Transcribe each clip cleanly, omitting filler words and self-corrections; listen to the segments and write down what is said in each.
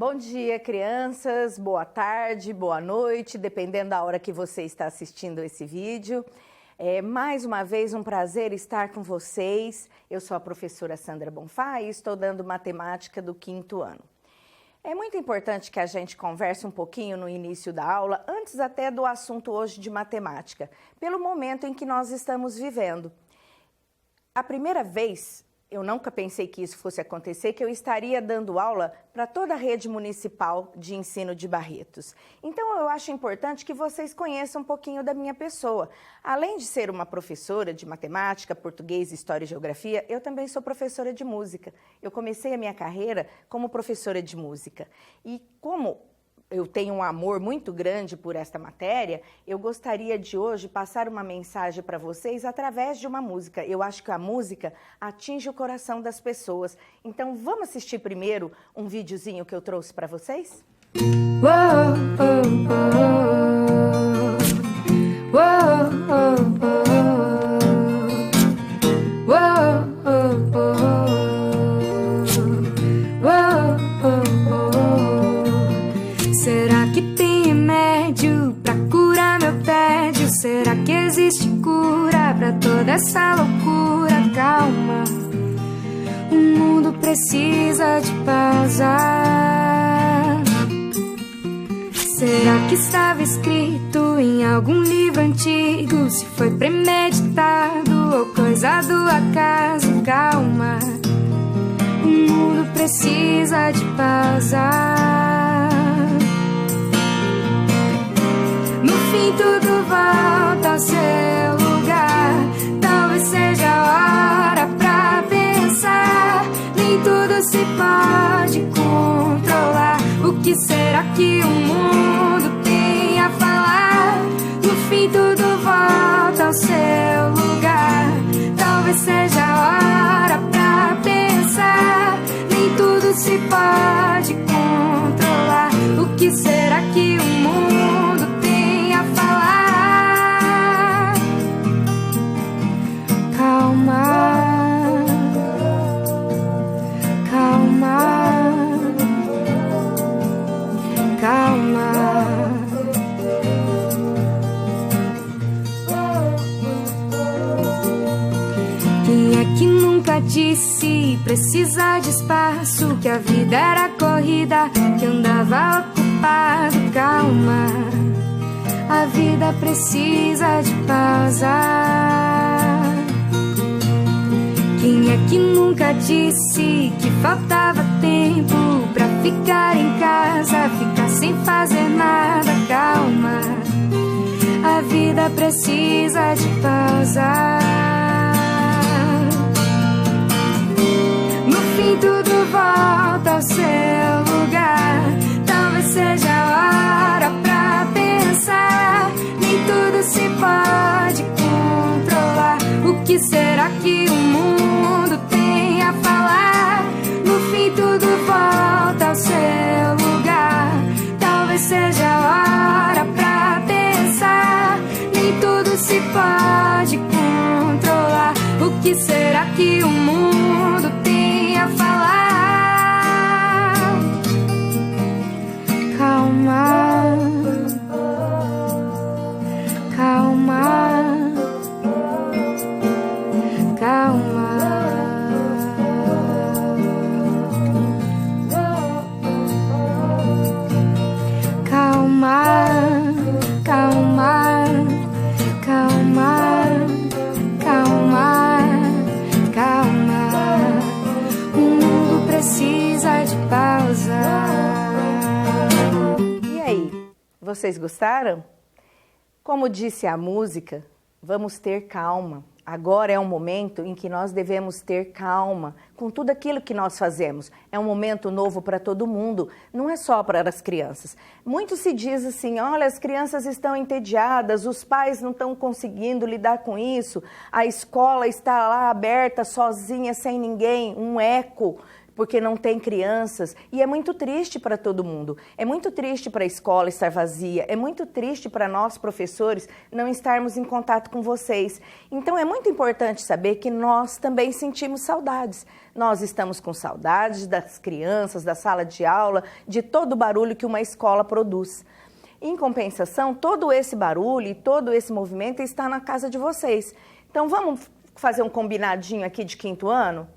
Bom dia, crianças, boa tarde, boa noite, dependendo da hora que você está assistindo esse vídeo. Mais uma vez um prazer estar com vocês. Eu sou a professora Sandra Bonfá e estou dando matemática do 5º ano. É muito importante que a gente converse um pouquinho no início da aula, antes até do assunto hoje de matemática, pelo momento em que nós estamos vivendo. A primeira vez, eu nunca pensei que isso fosse acontecer, que eu estaria dando aula para toda a rede municipal de ensino de Barretos. Então, eu acho importante que vocês conheçam um pouquinho da minha pessoa. Além de ser uma professora de matemática, português, história e geografia, eu também sou professora de música. Eu comecei a minha carreira como professora de música. E como eu tenho um amor muito grande por esta matéria, eu gostaria de hoje passar uma mensagem para vocês através de uma música. Eu acho que a música atinge o coração das pessoas. Então, vamos assistir primeiro um videozinho que eu trouxe para vocês? Será que tem remédio pra curar meu tédio? Será que existe cura pra toda essa loucura? Calma, o mundo precisa de pausa. Será que estava escrito em algum livro antigo? Se foi premeditado ou coisa do acaso? Calma, o mundo precisa de pausa. No fim tudo volta ao seu lugar. Talvez seja a hora pra pensar. Nem tudo se pode controlar. O que será que o mundo tem a falar? No fim tudo volta ao seu lugar. Talvez seja a hora pra pensar. Nem tudo se pode controlar. O que será que o mundo tem a falar? Calma, calma, calma. Quem é que nunca disse precisa de espaço? Que a vida era corrida, que andava ocupado. Calma, a vida precisa de pausa. Quem é que nunca disse que faltava tempo pra ficar em casa, ficar sem fazer nada? Calma, a vida precisa de pausa. No fim tudo volta ao seu lugar. Talvez seja a hora pra pensar. Nem tudo se pode controlar. O que será que o mundo tem a falar? No fim tudo volta ao seu lugar. Talvez seja a hora pra pensar. Nem tudo se pode controlar. O que será que o mundo tem a falar? Calma, calma, calma. Calma, calma, calma, calma, calma. O mundo precisa de pausa. E aí, vocês gostaram? Como disse a música, vamos ter calma. Agora é um momento em que nós devemos ter calma com tudo aquilo que nós fazemos. É um momento novo para todo mundo, não é só para as crianças. Muito se diz assim, olha, as crianças estão entediadas, os pais não estão conseguindo lidar com isso, a escola está lá aberta, sozinha, sem ninguém, um eco porque não tem crianças, e é muito triste para todo mundo. É muito triste para a escola estar vazia, é muito triste para nós, professores, não estarmos em contato com vocês. Então é muito importante saber que nós também sentimos saudades. Nós estamos com saudades das crianças, da sala de aula, de todo o barulho que uma escola produz. Em compensação, todo esse barulho e todo esse movimento está na casa de vocês. Então vamos fazer um combinadinho aqui de 5º ano?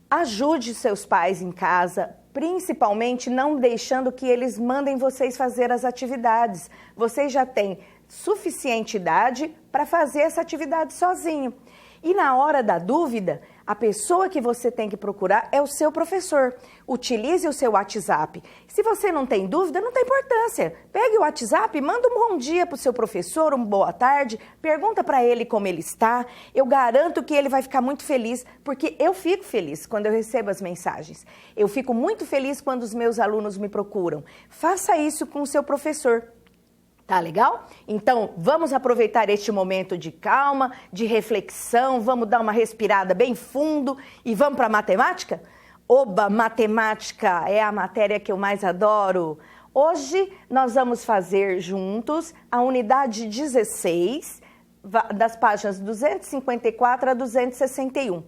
Ajude seus pais em casa, principalmente não deixando que eles mandem vocês fazer as atividades. Vocês já têm suficiente idade para fazer essa atividade sozinho. E na hora da dúvida, a pessoa que você tem que procurar é o seu professor. Utilize o seu WhatsApp. Se você não tem dúvida, não tem importância. Pegue o WhatsApp, manda um bom dia para o seu professor, uma boa tarde, pergunta para ele como ele está. Eu garanto que ele vai ficar muito feliz, porque eu fico feliz quando eu recebo as mensagens. Eu fico muito feliz quando os meus alunos me procuram. Faça isso com o seu professor. Tá legal? Então, vamos aproveitar este momento de calma, de reflexão, vamos dar uma respirada bem fundo e vamos para a matemática? Oba, matemática é a matéria que eu mais adoro. Hoje nós vamos fazer juntos a unidade 16, das páginas 254 a 261.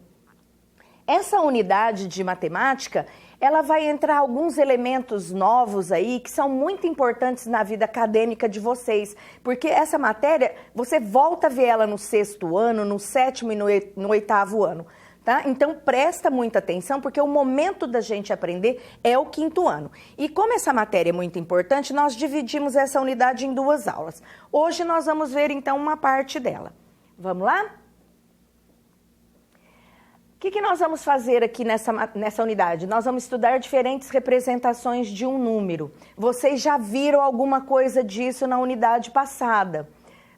Essa unidade de matemática, ela vai entrar alguns elementos novos aí que são muito importantes na vida acadêmica de vocês, porque essa matéria, você volta a ver ela no 6º ano, no 7º e no 8º ano, tá? Então presta muita atenção, porque o momento da gente aprender é o 5º ano. E como essa matéria é muito importante, nós dividimos essa unidade em 2 aulas. Hoje nós vamos ver então uma parte dela. Vamos lá? O que nós vamos fazer aqui nessa unidade? Nós vamos estudar diferentes representações de um número. Vocês já viram alguma coisa disso na unidade passada.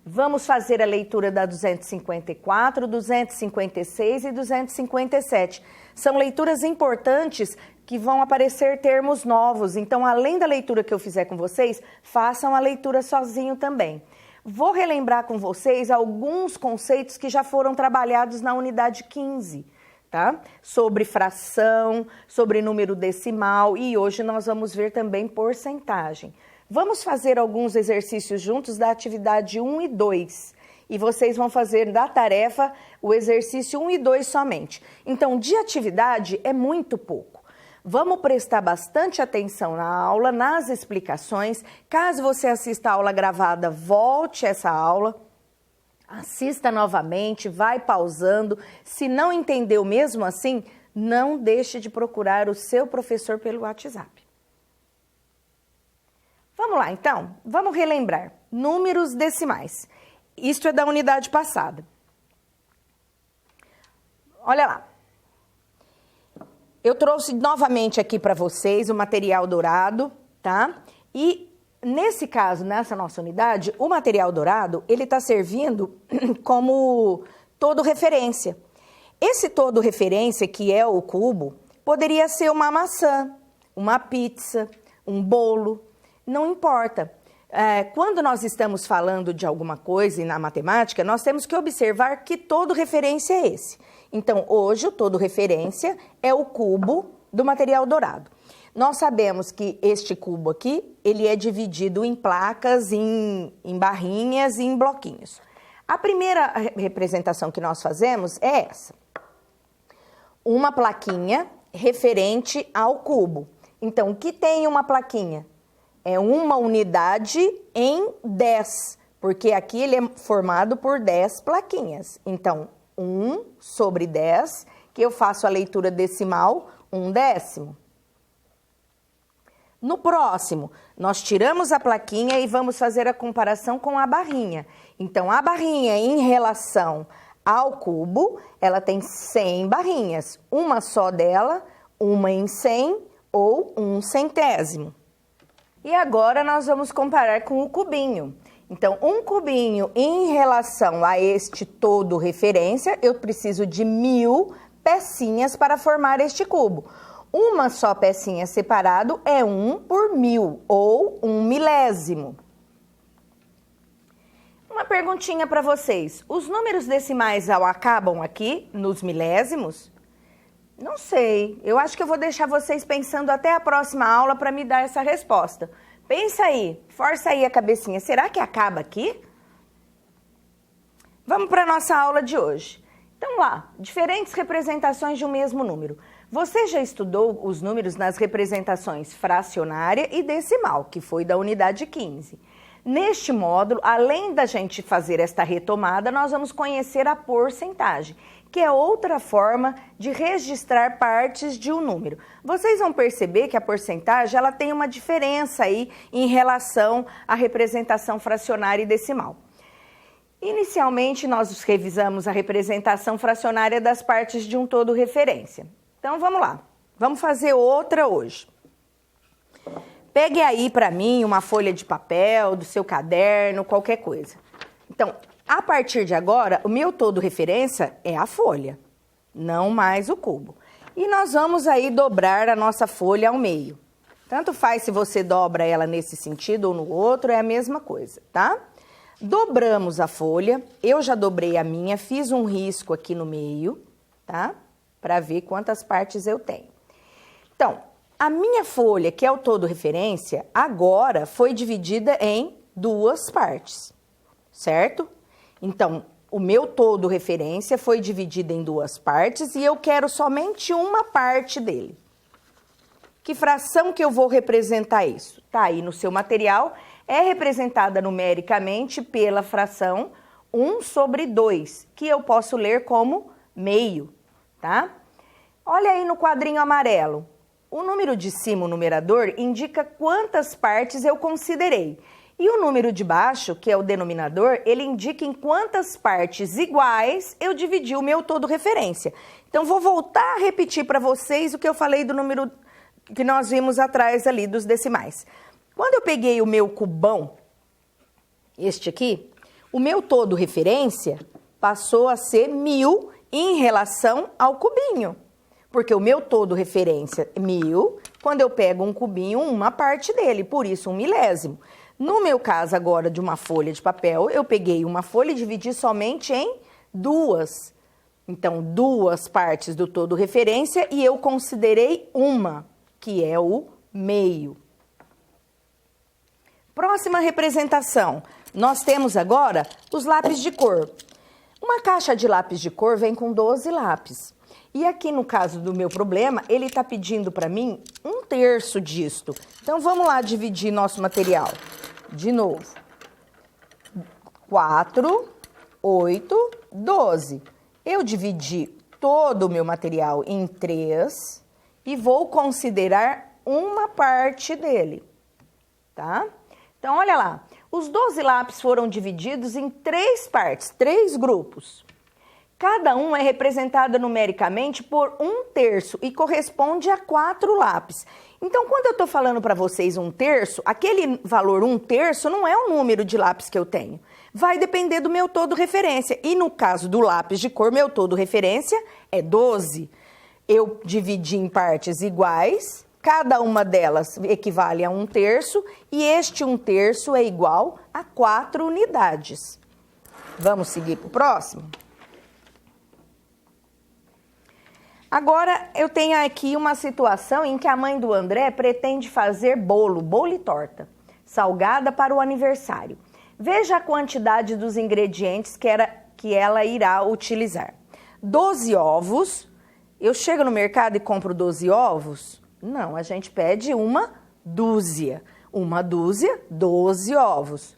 Vamos fazer a leitura da 254, 256 e 257. São leituras importantes que vão aparecer termos novos. Então, além da leitura que eu fizer com vocês, façam a leitura sozinho também. Vou relembrar com vocês alguns conceitos que já foram trabalhados na unidade 15. Tá? Sobre fração, sobre número decimal, e hoje nós vamos ver também porcentagem. Vamos fazer alguns exercícios juntos da atividade 1 e 2. E vocês vão fazer da tarefa o exercício 1 e 2 somente. Então, de atividade é muito pouco. Vamos prestar bastante atenção na aula, nas explicações. Caso você assista a aula gravada, volte essa aula. Assista novamente, vai pausando. Se não entendeu mesmo assim, não deixe de procurar o seu professor pelo WhatsApp. Vamos lá, então? Vamos relembrar. Números decimais. Isto é da unidade passada. Olha lá. Eu trouxe novamente aqui para vocês o material dourado, tá? E nesse caso, nessa nossa unidade, o material dourado, ele está servindo como todo referência. Esse todo referência, que é o cubo, poderia ser uma maçã, uma pizza, um bolo, não importa. Quando nós estamos falando de alguma coisa na matemática, nós temos que observar que todo referência é esse. Então, hoje, o todo referência é o cubo do material dourado. Nós sabemos que este cubo aqui, ele é dividido em placas, em barrinhas e em bloquinhos. A primeira representação que nós fazemos é essa. Uma plaquinha referente ao cubo. Então, o que tem uma plaquinha? É uma unidade em 10, porque aqui ele é formado por 10 plaquinhas. Então, 1 sobre 10, que eu faço a leitura decimal, 1/10. No próximo, nós tiramos a plaquinha e vamos fazer a comparação com a barrinha. Então, a barrinha em relação ao cubo, ela tem 100 barrinhas. Uma só dela, uma em 100 ou 1/100. E agora nós vamos comparar com o cubinho. Então, um cubinho em relação a este todo referência, eu preciso de 1000 pecinhas para formar este cubo. Uma só pecinha separado é 1 por 1000, ou 1 milésimo. Uma perguntinha para vocês. Os números decimais acabam aqui, nos milésimos? Não sei. Eu acho que eu vou deixar vocês pensando até a próxima aula para me dar essa resposta. Pensa aí, força aí a cabecinha. Será que acaba aqui? Vamos para a nossa aula de hoje. Então lá, diferentes representações de um mesmo número. Você já estudou os números nas representações fracionária e decimal, que foi da unidade 15. Neste módulo, além da gente fazer esta retomada, nós vamos conhecer a porcentagem, que é outra forma de registrar partes de um número. Vocês vão perceber que a porcentagem ela tem uma diferença aí em relação à representação fracionária e decimal. Inicialmente, nós revisamos a representação fracionária das partes de um todo referência. Então, vamos lá. Vamos fazer outra hoje. Pegue aí para mim uma folha de papel, do seu caderno, qualquer coisa. Então, a partir de agora, o meu todo referência é a folha, não mais o cubo. E nós vamos aí dobrar a nossa folha ao meio. Tanto faz se você dobra ela nesse sentido ou no outro, é a mesma coisa, tá? Dobramos a folha, eu já dobrei a minha, fiz um risco aqui no meio, tá? Para ver quantas partes eu tenho. Então, a minha folha, que é o todo referência, agora foi dividida em duas partes, certo? Então, o meu todo referência foi dividido em duas partes e eu quero somente uma parte dele. Que fração que eu vou representar isso? Tá aí no seu material, é representada numericamente pela fração 1/2, que eu posso ler como meio, tá? Olha aí no quadrinho amarelo. O número de cima, o numerador, indica quantas partes eu considerei. E o número de baixo, que é o denominador, ele indica em quantas partes iguais eu dividi o meu todo referência. Então, vou voltar a repetir para vocês o que eu falei do número que nós vimos atrás ali dos decimais. Quando eu peguei o meu cubão, este aqui, o meu todo referência passou a ser 1000 em relação ao cubinho. Porque o meu todo referência é 1000, quando eu pego um cubinho, uma parte dele, por isso 1 milésimo. No meu caso agora de uma folha de papel, eu peguei uma folha e dividi somente em duas. Então, duas partes do todo referência e eu considerei uma, que é o meio. Próxima representação, nós temos agora os lápis de cor. Uma caixa de lápis de cor vem com 12 lápis. E aqui no caso do meu problema, ele está pedindo para mim 1/3 disto. Então, vamos lá dividir nosso material. De novo. 4, 8, 12. Eu dividi todo o meu material em 3 e vou considerar uma parte dele, tá? Então, olha lá. Os 12 lápis foram divididos em 3 partes, 3 grupos. Cada um é representado numericamente por 1/3 e corresponde a 4 lápis. Então, quando eu estou falando para vocês 1/3, aquele valor 1/3 não é o número de lápis que eu tenho. Vai depender do meu todo referência. E no caso do lápis de cor, meu todo referência é 12. Eu dividi em partes iguais, cada uma delas equivale a 1/3 e este 1/3 é igual a 4 unidades. Vamos seguir para o próximo? Agora, eu tenho aqui uma situação em que a mãe do André pretende fazer bolo e torta, salgada para o aniversário. Veja a quantidade dos ingredientes que ela irá utilizar. 12 ovos. Eu chego no mercado e compro 12 ovos? Não, a gente pede uma dúzia. Uma dúzia, 12 ovos.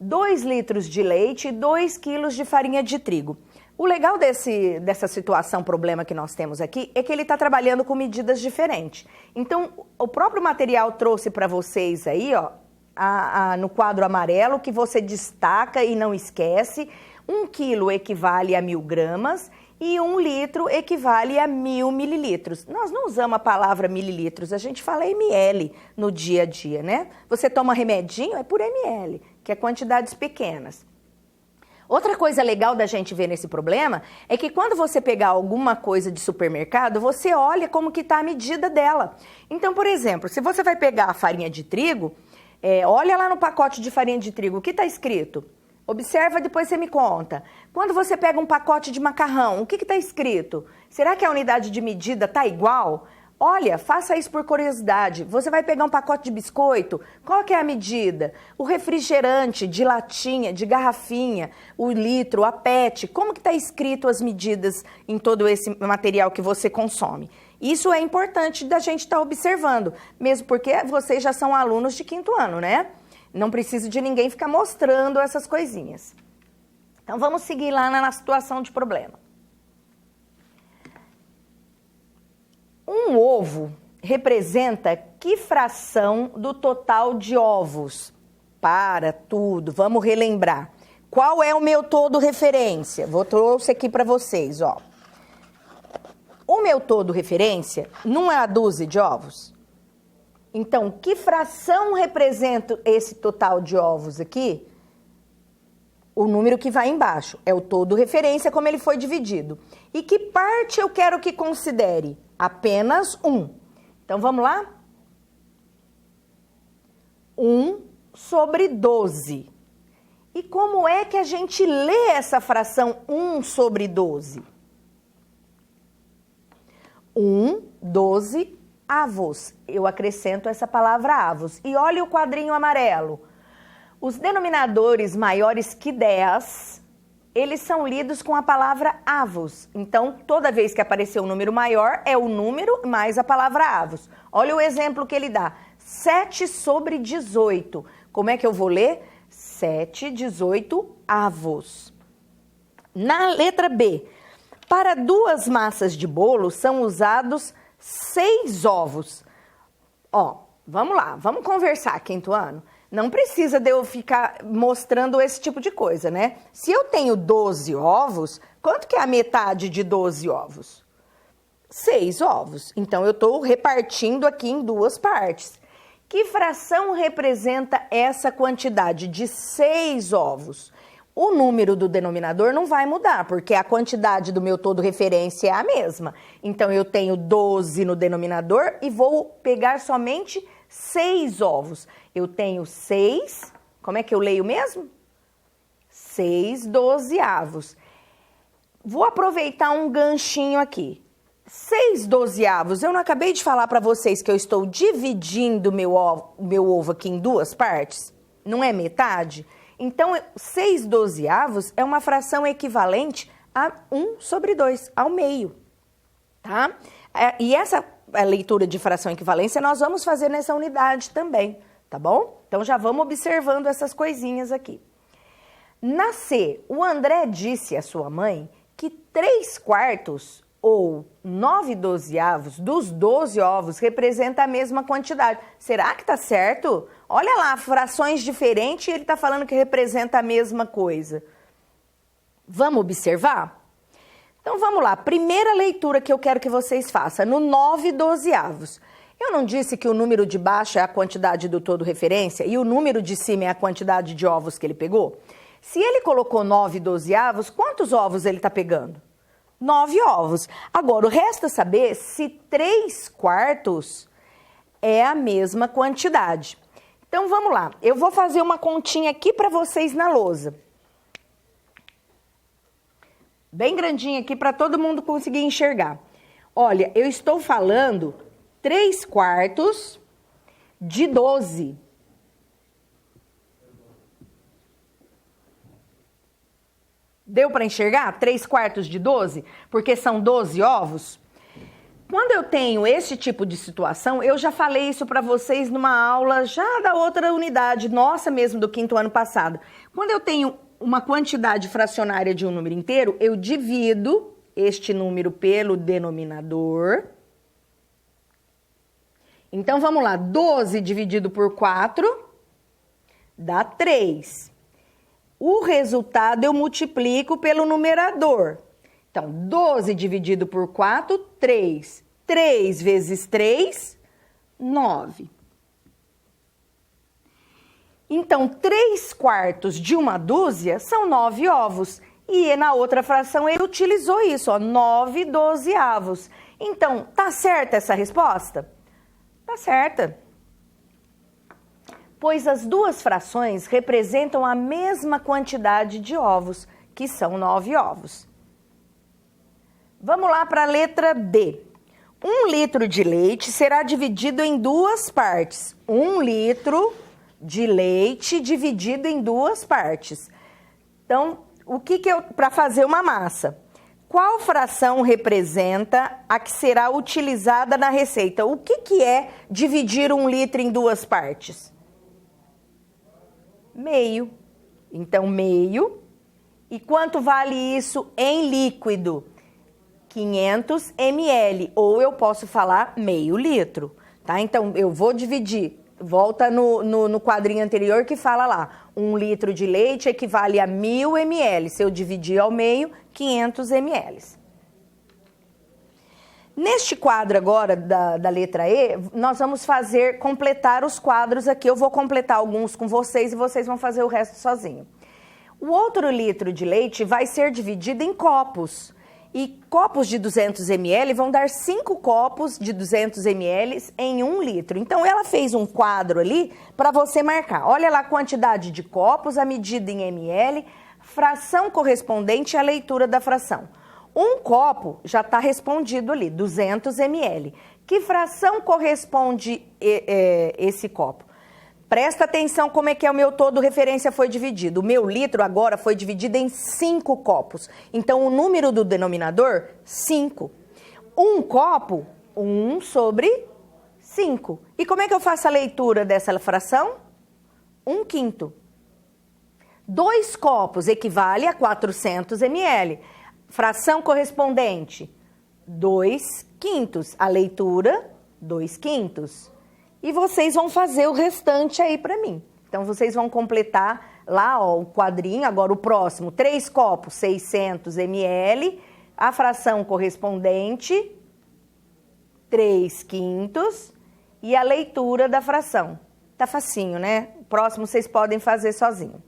2 litros de leite e 2 quilos de farinha de trigo. O legal dessa situação, problema que nós temos aqui, é que ele está trabalhando com medidas diferentes. Então, o próprio material trouxe para vocês aí, ó, no quadro amarelo, que você destaca e não esquece. 1 quilo equivale a 1000 gramas e 1 litro equivale a 1000 mililitros. Nós não usamos a palavra mililitros, a gente fala ml no dia a dia, né? Você toma remedinho, é por ml, que é quantidades pequenas. Outra coisa legal da gente ver nesse problema é que quando você pegar alguma coisa de supermercado, você olha como que está a medida dela. Então, por exemplo, se você vai pegar a farinha de trigo, olha lá no pacote de farinha de trigo, o que está escrito? Observa, depois você me conta. Quando você pega um pacote de macarrão, o que está escrito? Será que a unidade de medida está igual? Olha, faça isso por curiosidade. Você vai pegar um pacote de biscoito, qual que é a medida? O refrigerante de latinha, de garrafinha, o litro, a PET, como que está escrito as medidas em todo esse material que você consome? Isso é importante da gente estar observando, mesmo porque vocês já são alunos de 5º ano, né? Não preciso de ninguém ficar mostrando essas coisinhas. Então, vamos seguir lá na situação de problema. Um ovo representa que fração do total de ovos? Para tudo, vamos relembrar. Qual é o meu todo referência? Trouxe aqui para vocês, ó. O meu todo referência não é a dúzia de ovos? Então, que fração representa esse total de ovos aqui? O número que vai embaixo. É o todo referência, como ele foi dividido. E que parte eu quero que considere? Apenas 1. Então, vamos lá? 1 sobre 12. E como é que a gente lê essa fração 1 sobre 12? 12 avos. Eu acrescento essa palavra avos. E olha o quadrinho amarelo. Os denominadores maiores que 10, eles são lidos com a palavra avos. Então, toda vez que aparecer um número maior, é o número mais a palavra avos. Olha o exemplo que ele dá. 7 sobre 18. Como é que eu vou ler? 7, 18 avos. Na letra B, para 2 massas de bolo são usados 6 ovos. Ó, vamos lá, vamos conversar, 5º ano. Não precisa de eu ficar mostrando esse tipo de coisa, né? Se eu tenho 12 ovos, quanto que é a metade de 12 ovos? 6 ovos. Então, eu estou repartindo aqui em 2 partes. Que fração representa essa quantidade de 6 ovos? O número do denominador não vai mudar, porque a quantidade do meu todo referência é a mesma. Então, eu tenho 12 no denominador e vou pegar somente 6 ovos. Eu tenho 6, como é que eu leio mesmo? 6 dozeavos. Vou aproveitar um ganchinho aqui. 6 dozeavos, eu não acabei de falar para vocês que eu estou dividindo meu ovo aqui em 2 partes? Não é metade? Então, 6 dozeavos é uma fração equivalente a 1 sobre 2, ao meio, tá? E essa leitura de fração equivalência nós vamos fazer nessa unidade também, tá bom? Então, já vamos observando essas coisinhas aqui. Na C, o André disse à sua mãe que 3/4 ou 9 dozeavos dos 12 ovos representa a mesma quantidade. Será que tá certo? Olha lá, frações diferentes e ele tá falando que representa a mesma coisa. Vamos observar? Então, vamos lá. Primeira leitura que eu quero que vocês façam, no 9 dozeavos. Eu não disse que o número de baixo é a quantidade do todo referência e o número de cima é a quantidade de ovos que ele pegou? Se ele colocou 9 dozeavos, quantos ovos ele está pegando? 9 ovos. Agora, o resta saber se 3/4 é a mesma quantidade. Então, vamos lá. Eu vou fazer uma continha aqui para vocês na lousa. Bem grandinha aqui para todo mundo conseguir enxergar. Olha, eu estou falando 3/4 de 12. Deu para enxergar? 3/4 de 12? Porque são 12 ovos? Quando eu tenho esse tipo de situação, eu já falei isso para vocês numa aula já da outra unidade, nossa mesmo, do 5º ano passado. Quando eu tenho uma quantidade fracionária de um número inteiro, eu divido este número pelo denominador. Então, vamos lá. 12 dividido por 4 dá 3. O resultado eu multiplico pelo numerador. Então, 12 dividido por 4, 3. 3 vezes 3, 9. Então, 3/4 de uma dúzia são 9 ovos. E na outra fração ele utilizou isso, ó, 9 dozeavos. Então, tá certa essa resposta? Tá certa. pois as duas frações representam a mesma quantidade de ovos, que são 9 ovos. Vamos lá para a letra D. 1 litro de leite será dividido em duas partes. 1 litro de leite dividido em duas partes. Então, para fazer uma massa? Qual fração representa a que será utilizada na receita? O que é dividir 1 litro em duas partes? Meio. Então, meio. E quanto vale isso em líquido? 500 ml, ou eu posso falar meio litro, tá? Então, eu vou dividir. Volta no quadrinho anterior que fala lá, 1 litro de leite equivale a 1000 ml. Se eu dividir ao meio, 500 ml. Neste quadro agora, da letra E, nós vamos completar os quadros aqui. Eu vou completar alguns com vocês e vocês vão fazer o resto sozinho. O outro litro de leite vai ser dividido em copos. E copos de 200 ml vão dar 5 copos de 200 ml em 1 litro. Então, ela fez um quadro ali para você marcar. Olha lá a quantidade de copos, a medida em ml, fração correspondente à leitura da fração. Um copo já está respondido ali, 200 ml. Que fração corresponde esse copo? Presta atenção como é que o meu todo referência foi dividido. O meu litro agora foi dividido em 5 copos. Então, o número do denominador, 5. Um copo, 1 sobre 5. E como é que eu faço a leitura dessa fração? 1/5. 2 copos equivale a 400 ml. Fração correspondente, 2/5. A leitura, 2/5. E vocês vão fazer o restante aí para mim. Então, vocês vão completar lá, ó, o quadrinho. Agora, o próximo, 3 copos, 600 ml. A fração correspondente, 3/5. E a leitura da fração. Tá facinho, né? O próximo vocês podem fazer sozinho.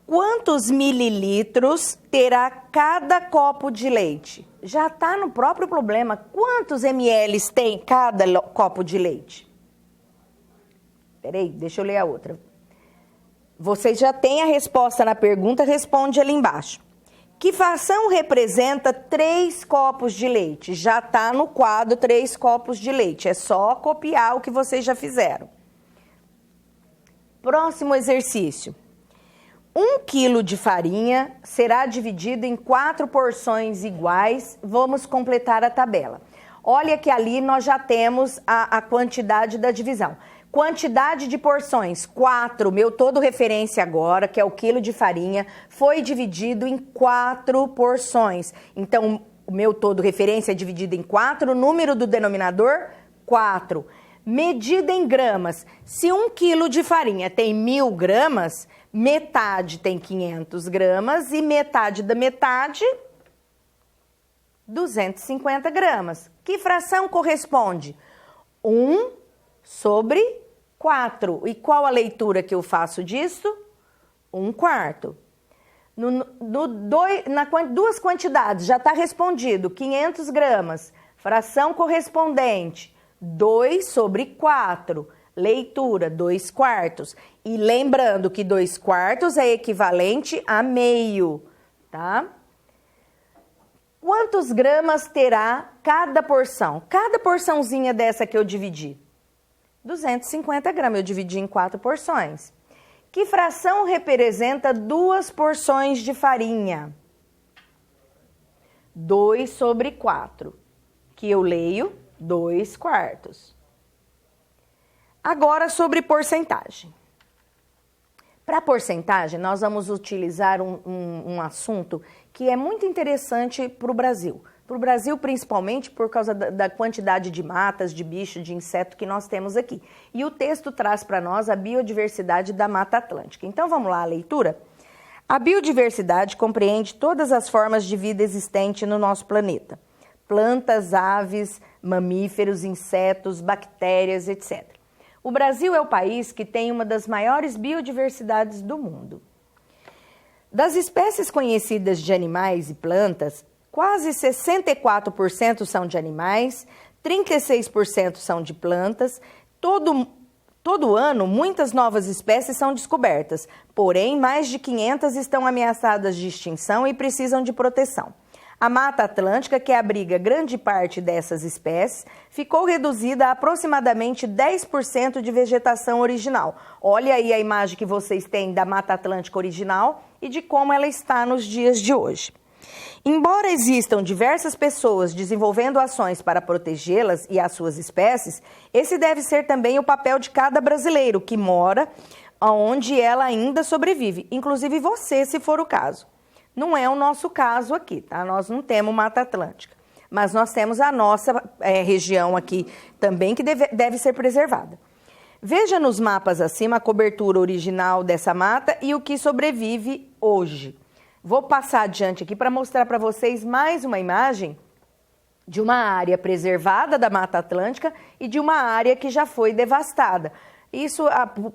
Quantos mililitros terá cada copo de leite? Já está no próprio problema. Quantos ml tem cada copo de leite? Peraí, deixa eu ler a outra. Vocês já têm a resposta na pergunta, responde ali embaixo. Que fração representa 3 copos de leite? Já está no quadro 3 copos de leite. É só copiar o que vocês já fizeram. Próximo exercício. 1 quilo de farinha será dividido em 4 porções iguais. Vamos completar a tabela. Olha que ali nós já temos a quantidade da divisão. Quantidade de porções, 4. Meu todo referência agora, que é o quilo de farinha, foi dividido em 4 porções. Então, o meu todo referência é dividido em 4. O número do denominador, 4. Medida em gramas. Se 1 quilo de farinha tem 1000 gramas... metade tem 500 gramas e metade da metade, 250 gramas. Que fração corresponde? 1 sobre 4. E qual a leitura que eu faço disso? 1/4. Duas quantidades, já está respondido, 500 gramas. Fração correspondente, 2 sobre 4. Leitura, 2/4. E lembrando que 2/4 é equivalente a meio, tá? Quantos gramas terá cada porção? Cada porçãozinha dessa que eu dividi? 250 gramas, eu dividi em 4 porções. Que fração representa 2 porções de farinha? 2 sobre 4, que eu leio 2/4. Agora, sobre porcentagem. Para porcentagem, nós vamos utilizar um assunto que é muito interessante para o Brasil. Para o Brasil, principalmente, por causa da quantidade de matas, de bicho, de inseto que nós temos aqui. E o texto traz para nós a biodiversidade da Mata Atlântica. Então, vamos lá, a leitura? A biodiversidade compreende todas as formas de vida existente no nosso planeta. Plantas, aves, mamíferos, insetos, bactérias, etc. O Brasil é o país que tem uma das maiores biodiversidades do mundo. Das espécies conhecidas de animais e plantas, quase 64% são de animais, 36% são de plantas, Todo ano, muitas novas espécies são descobertas, porém, mais de 500 estão ameaçadas de extinção e precisam de proteção. A Mata Atlântica, que abriga grande parte dessas espécies, ficou reduzida a aproximadamente 10% de vegetação original. Olha aí a imagem que vocês têm da Mata Atlântica original e de como ela está nos dias de hoje. Embora existam diversas pessoas desenvolvendo ações para protegê-las e as suas espécies, esse deve ser também o papel de cada brasileiro que mora onde ela ainda sobrevive, inclusive você, se for o caso. Não é o nosso caso aqui, tá? Nós não temos Mata Atlântica, mas nós temos a nossa região aqui também que deve ser preservada. Veja nos mapas acima a cobertura original dessa mata e o que sobrevive hoje. Vou passar adiante aqui para mostrar para vocês mais uma imagem de uma área preservada da Mata Atlântica e de uma área que já foi devastada. Isso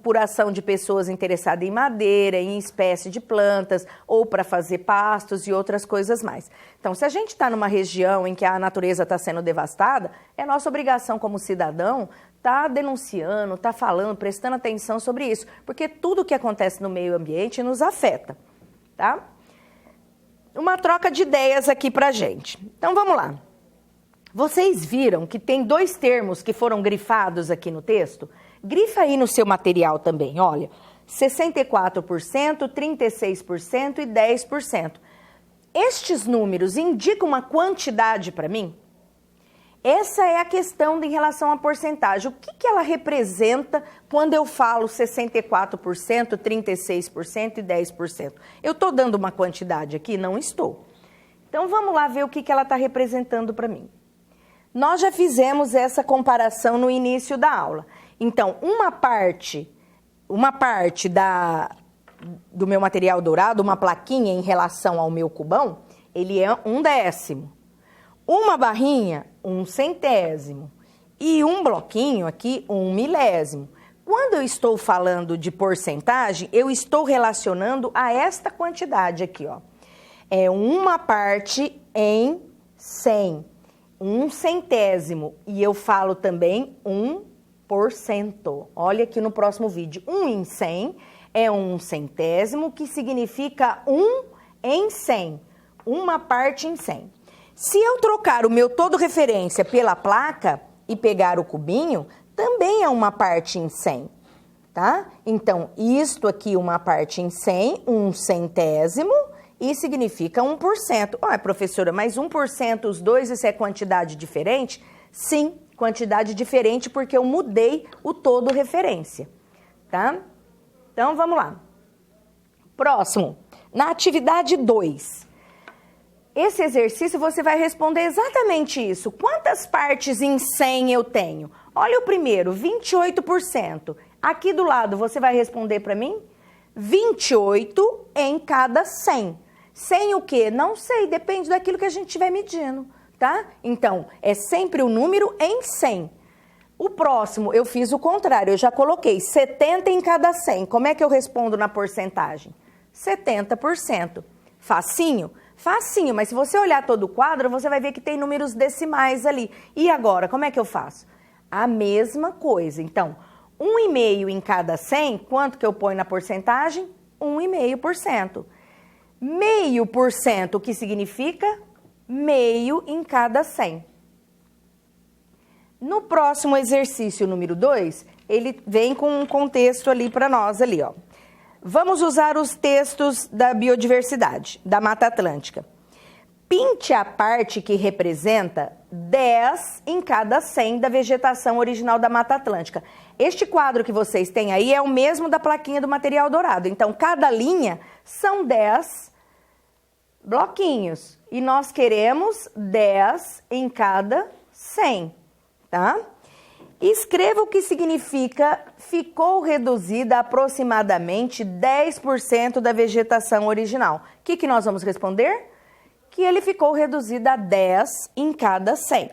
por ação de pessoas interessadas em madeira, em espécie de plantas, ou para fazer pastos e outras coisas mais. Então, se a gente está numa região em que a natureza está sendo devastada, é nossa obrigação como cidadão estar denunciando, estar falando, prestando atenção sobre isso, porque tudo que acontece no meio ambiente nos afeta, tá? Uma troca de ideias aqui pra gente. Então, vamos lá. Vocês viram que tem dois termos que foram grifados aqui no texto? Grifa aí no seu material também, olha. 64%, 36% e 10%. Estes números indicam uma quantidade para mim? Essa é a questão em relação à porcentagem. O que ela representa quando eu falo 64%, 36% e 10%? Eu estou dando uma quantidade aqui? Não estou. Então, vamos lá ver o que ela está representando para mim. Nós já fizemos essa comparação no início da aula. Então, uma parte do meu material dourado, uma plaquinha em relação ao meu cubão, ele é 1/10. Uma barrinha, 1/100. E um bloquinho aqui, 1/1000. Quando eu estou falando de porcentagem, eu estou relacionando a esta quantidade aqui, ó. É uma parte em 100, 1/100. E eu falo também 1%. Olha aqui no próximo vídeo. 1 em 100 é 1/100, que significa 1 em 100. Uma parte em 100. Se eu trocar o meu todo referência pela placa e pegar o cubinho, também é uma parte em 100, tá? Então, isto aqui, uma parte em 100, 1/100, e significa 1%. Ah, professora, mas 1%, os dois, isso é quantidade diferente? Sim, quantidade diferente porque eu mudei o todo referência, tá? Então, vamos lá. Próximo, na atividade 2. Esse exercício você vai responder exatamente isso. Quantas partes em 100 eu tenho? Olha o primeiro, 28%. Aqui do lado você vai responder para mim? 28 em cada 100. 100 o quê? Não sei, depende daquilo que a gente estiver medindo, tá? Então, é sempre o número em 100. O próximo, eu fiz o contrário, eu já coloquei 70 em cada 100. Como é que eu respondo na porcentagem? 70%. Facinho? Facinho, mas se você olhar todo o quadro, você vai ver que tem números decimais ali. E agora, como é que eu faço? A mesma coisa. Então, 1,5 em cada 100, quanto que eu ponho na porcentagem? 1,5%. 0,5%, o que significa? Meio em cada 100. No próximo exercício, número 2, ele vem com um contexto ali para nós, ali, ó. Vamos usar os textos da biodiversidade, da Mata Atlântica. Pinte a parte que representa 10 em cada 100 da vegetação original da Mata Atlântica. Este quadro que vocês têm aí é o mesmo da plaquinha do material dourado. Então, cada linha são 10 bloquinhos. E nós queremos 10 em cada 100, tá? Escreva o que significa ficou reduzida aproximadamente 10% da vegetação original. O que nós vamos responder? Que ele ficou reduzido a 10 em cada 100.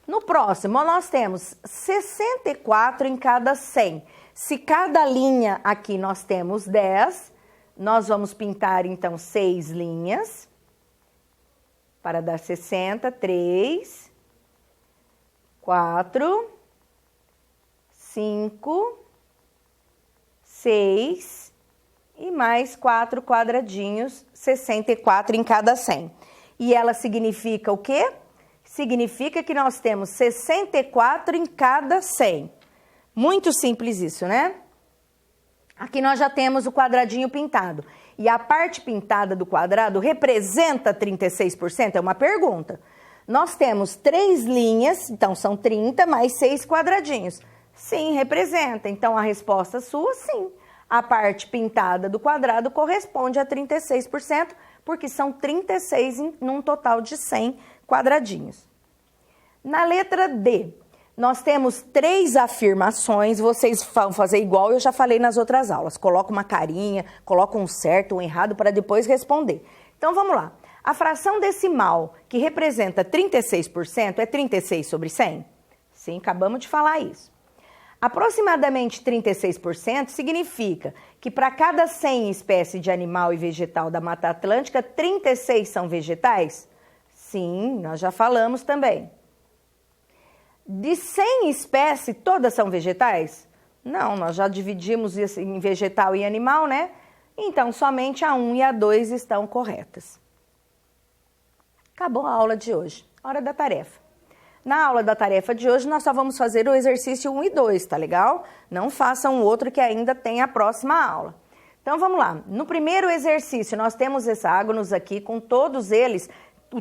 No próximo, nós temos 64 em cada 100. Se cada linha aqui nós temos 10, nós vamos pintar então 6 linhas para dar 60, 3... 4, 5, 6 e mais 4 quadradinhos, 64 em cada 100. E ela significa o quê? Significa que nós temos 64 em cada 100. Muito simples isso, né? Aqui nós já temos o quadradinho pintado. E a parte pintada do quadrado representa 36%? É uma pergunta. Nós temos 3 linhas, então são 30 mais 6 quadradinhos. Sim, representa. Então a resposta sua, sim. A parte pintada do quadrado corresponde a 36%, porque são 36 num total de 100 quadradinhos. Na letra D, nós temos 3 afirmações, vocês vão fazer igual eu já falei nas outras aulas. Coloca uma carinha, coloca um certo, um errado para depois responder. Então vamos lá. A fração decimal que representa 36% é 36 sobre 100? Sim, acabamos de falar isso. Aproximadamente 36% significa que para cada 100 espécies de animal e vegetal da Mata Atlântica, 36 são vegetais? Sim, nós já falamos também. De 100 espécies, todas são vegetais? Não, nós já dividimos isso em vegetal e animal, né? Então, somente a 1 e a 2 estão corretas. Acabou a aula de hoje. Hora da tarefa. Na aula da tarefa de hoje, nós só vamos fazer o exercício 1 e 2, tá legal? Não façam o outro que ainda tem a próxima aula. Então, vamos lá. No primeiro exercício, nós temos hexágonos aqui com todos eles,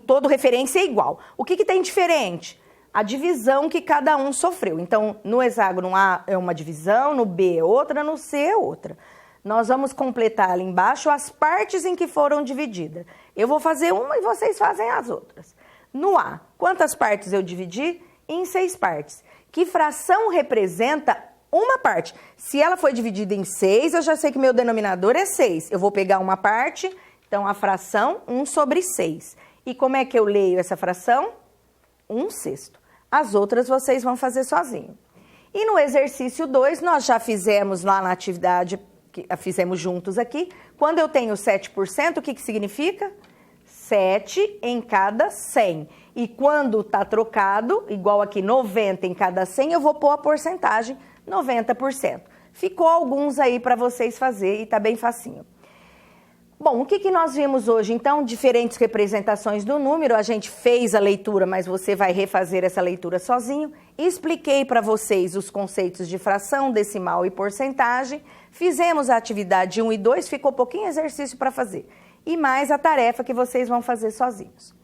todo referência é igual. O que tem diferente? A divisão que cada um sofreu. Então, no hexágono A é uma divisão, no B é outra, no C é outra. Nós vamos completar ali embaixo as partes em que foram divididas. Eu vou fazer uma e vocês fazem as outras. No A, quantas partes eu dividi? Em 6 partes. Que fração representa uma parte? Se ela foi dividida em 6, eu já sei que meu denominador é 6. Eu vou pegar uma parte, então a fração 1 sobre 6. E como é que eu leio essa fração? 1/6. As outras vocês vão fazer sozinho. E no exercício 2, nós já fizemos lá na atividade, que fizemos juntos aqui. Quando eu tenho 7%, o que significa? 7 em cada 100. E quando está trocado, igual aqui 90 em cada 100, eu vou pôr a porcentagem 90%. Ficou alguns aí para vocês fazer e tá bem facinho. Bom, o que nós vimos hoje? Então, diferentes representações do número. A gente fez a leitura, mas você vai refazer essa leitura sozinho. Expliquei para vocês os conceitos de fração, decimal e porcentagem. Fizemos a atividade 1 e 2, ficou pouquinho exercício para fazer. E mais a tarefa que vocês vão fazer sozinhos.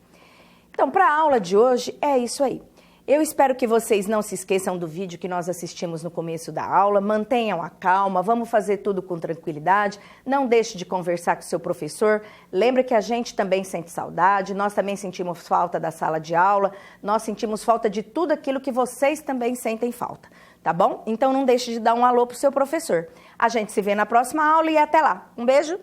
Então, para a aula de hoje, é isso aí. Eu espero que vocês não se esqueçam do vídeo que nós assistimos no começo da aula, mantenham a calma, vamos fazer tudo com tranquilidade, não deixe de conversar com o seu professor, lembre que a gente também sente saudade, nós também sentimos falta da sala de aula, nós sentimos falta de tudo aquilo que vocês também sentem falta, tá bom? Então não deixe de dar um alô pro seu professor. A gente se vê na próxima aula e até lá. Um beijo!